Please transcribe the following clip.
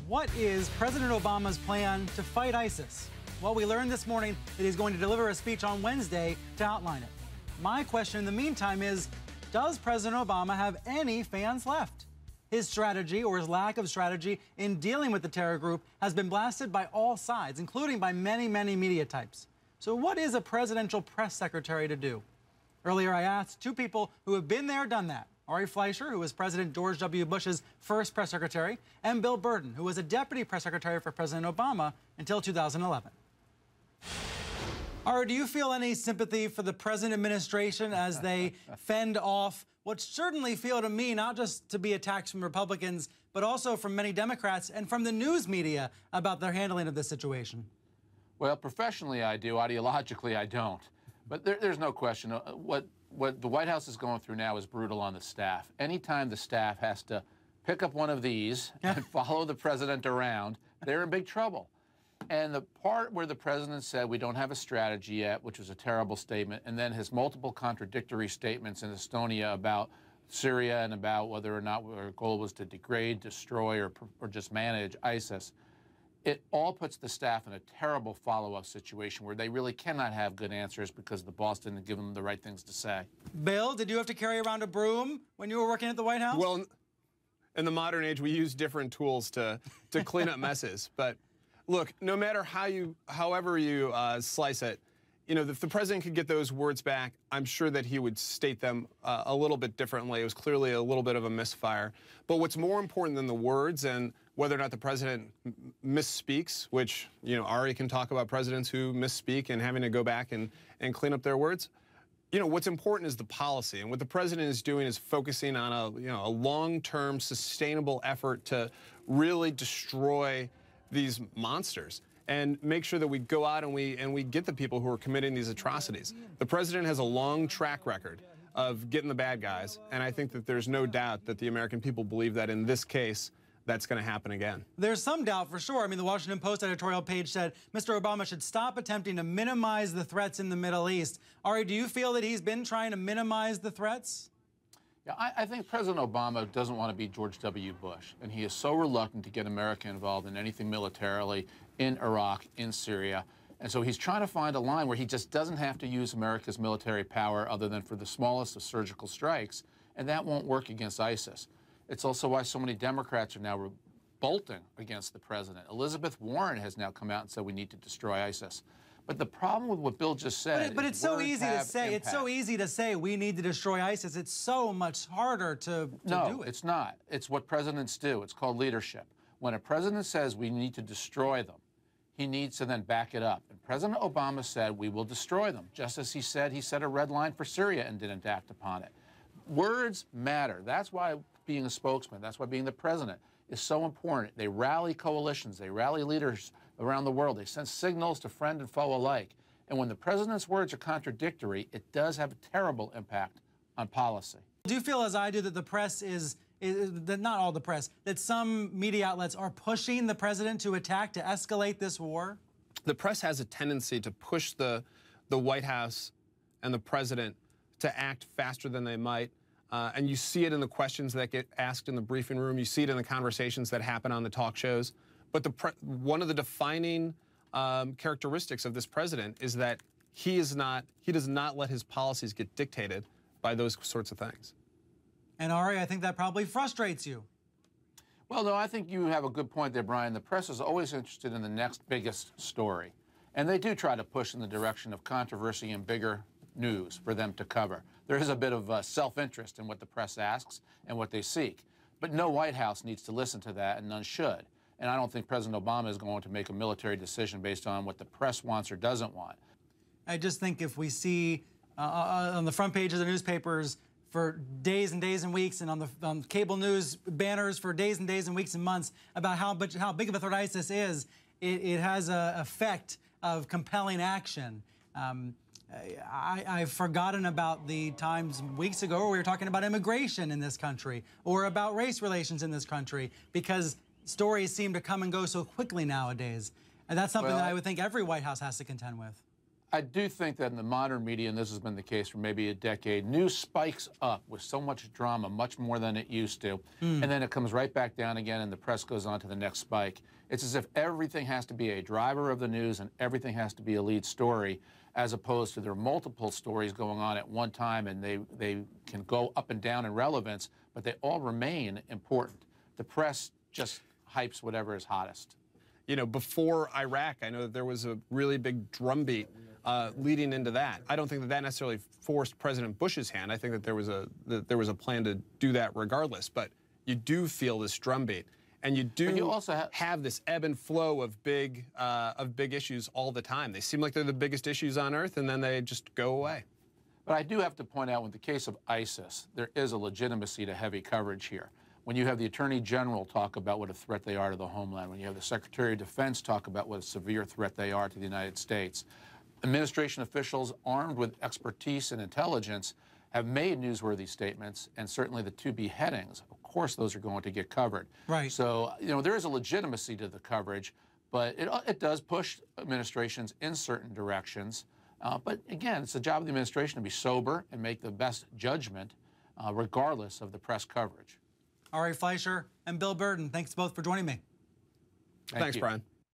What is President Obama's plan to fight ISIS? Well, we learned this morning that he's going to deliver a speech on Wednesday to outline it. My question in the meantime is, does President Obama have any fans left? His strategy, or his lack of strategy, in dealing with the terror group has been blasted by all sides, including by many, many media types. So what is a presidential press secretary to do? Earlier, I asked two people who have been there, done that. Ari Fleischer, who was President George W. Bush's first press secretary, and Bill Burden, who was a deputy press secretary for President Obama until 2011. Ari, do you feel any sympathy for the present administration as they fend off what certainly feel to me not just to be attacks from Republicans, but also from many Democrats and from the news media about their handling of this situation? Well, professionally I do. Ideologically I don't. But there's no question. What the White House is going through now is brutal on the staff. Anytime the staff has to pick up one of these and follow the president around, they're in big trouble. And the part where the president said we don't have a strategy yet, which was a terrible statement, and then his multiple contradictory statements in Estonia about Syria and about whether or not our goal was to degrade, destroy, or just manage ISIS, it all puts the staff in a terrible follow-up situation where they really cannot have good answers because the boss didn't give them the right things to say. Bill, did you have to carry around a broom when you were working at the White House? Well, in the modern age, we use different tools to clean up messes. But look, no matter however you slice it, you know, if the president could get those words back, I'm sure that he would state them a little bit differently. It was clearly a little bit of a misfire. But what's more important than the words and whether or not the president misspeaks, which, you know, Ari can talk about presidents who misspeak and having to go back and clean up their words. You know, what's important is the policy. And what the president is doing is focusing on a long-term, sustainable effort to really destroy these monsters and make sure that we go out and we get the people who are committing these atrocities. The president has a long track record of getting the bad guys, and I think that there's no doubt that the American people believe that in this case, that's going to happen again. There's some doubt for sure. I mean, the Washington Post editorial page said Mr. Obama should stop attempting to minimize the threats in the Middle East. Ari, do you feel that he's been trying to minimize the threats? Yeah, I think President Obama doesn't want to be George W. Bush, and he is so reluctant to get America involved in anything militarily in Iraq, in Syria. And so he's trying to find a line where he just doesn't have to use America's military power other than for the smallest of surgical strikes, and that won't work against ISIS. It's also why so many Democrats are now revolting against the president. Elizabeth Warren has now come out and said we need to destroy ISIS. But the problem with what Bill just said, but it's so easy to say. It's so easy to say we need to destroy ISIS. It's so much harder to do it. No, it's not. It's what presidents do. It's called leadership. When a president says we need to destroy them, he needs to then back it up. And President Obama said we will destroy them, just as he set a red line for Syria and didn't act upon it. Words matter. That's why being a spokesman, that's why being the president is so important. They rally coalitions, they rally leaders around the world, they send signals to friend and foe alike. And when the president's words are contradictory, it does have a terrible impact on policy. Do you feel, as I do, that the press that not all the press, that some media outlets are pushing the president to attack, to escalate this war? The press has a tendency to push the White House and the president to act faster than they might. And you see it in the questions that get asked in the briefing room. You see it in the conversations that happen on the talk shows. But one of the defining characteristics of this president is that he does not let his policies get dictated by those sorts of things. And Ari, I think that probably frustrates you. Well, no, I think you have a good point there, Brian. The press is always interested in the next biggest story. And they do try to push in the direction of controversy and bigger news for them to cover. There is a bit of self-interest in what the press asks and what they seek. But no White House needs to listen to that, and none should. And I don't think President Obama is going to make a military decision based on what the press wants or doesn't want. I just think if we see on the front page of the newspapers for days and days and weeks, and on cable news banners for days and days and weeks and months about how big of a threat ISIS is, it has an effect of compelling action. I've forgotten about the times weeks ago where we were talking about immigration in this country or about race relations in this country, because stories seem to come and go so quickly nowadays. And that's something that I would think every White House has to contend with. I do think that in the modern media, and this has been the case for maybe a decade, news spikes up with so much drama, much more than it used to, and then it comes right back down again, and the press goes on to the next spike. It's as if everything has to be a driver of the news and everything has to be a lead story, as opposed to there are multiple stories going on at one time, and they can go up and down in relevance, but they all remain important. The press just hypes whatever is hottest. You know, before Iraq, I know that there was a really big drumbeat leading into that. I don't think that that necessarily forced President Bush's hand. I think that there was a plan to do that regardless. But you do feel this drumbeat, and you do also have this ebb and flow of big issues all the time. They seem like they're the biggest issues on earth, and then they just go away. But I do have to point out, in the case of ISIS, there is a legitimacy to heavy coverage here. When you have the Attorney General talk about what a threat they are to the homeland, when you have the Secretary of Defense talk about what a severe threat they are to the United States, administration officials armed with expertise and intelligence have made newsworthy statements, and certainly the two beheadings, of course, those are going to get covered. Right. So, you know, there is a legitimacy to the coverage, but it does push administrations in certain directions. But again, it's the job of the administration to be sober and make the best judgment, regardless of the press coverage. Ari Fleischer and Bill Burton, thanks both for joining me. Thanks, Brian.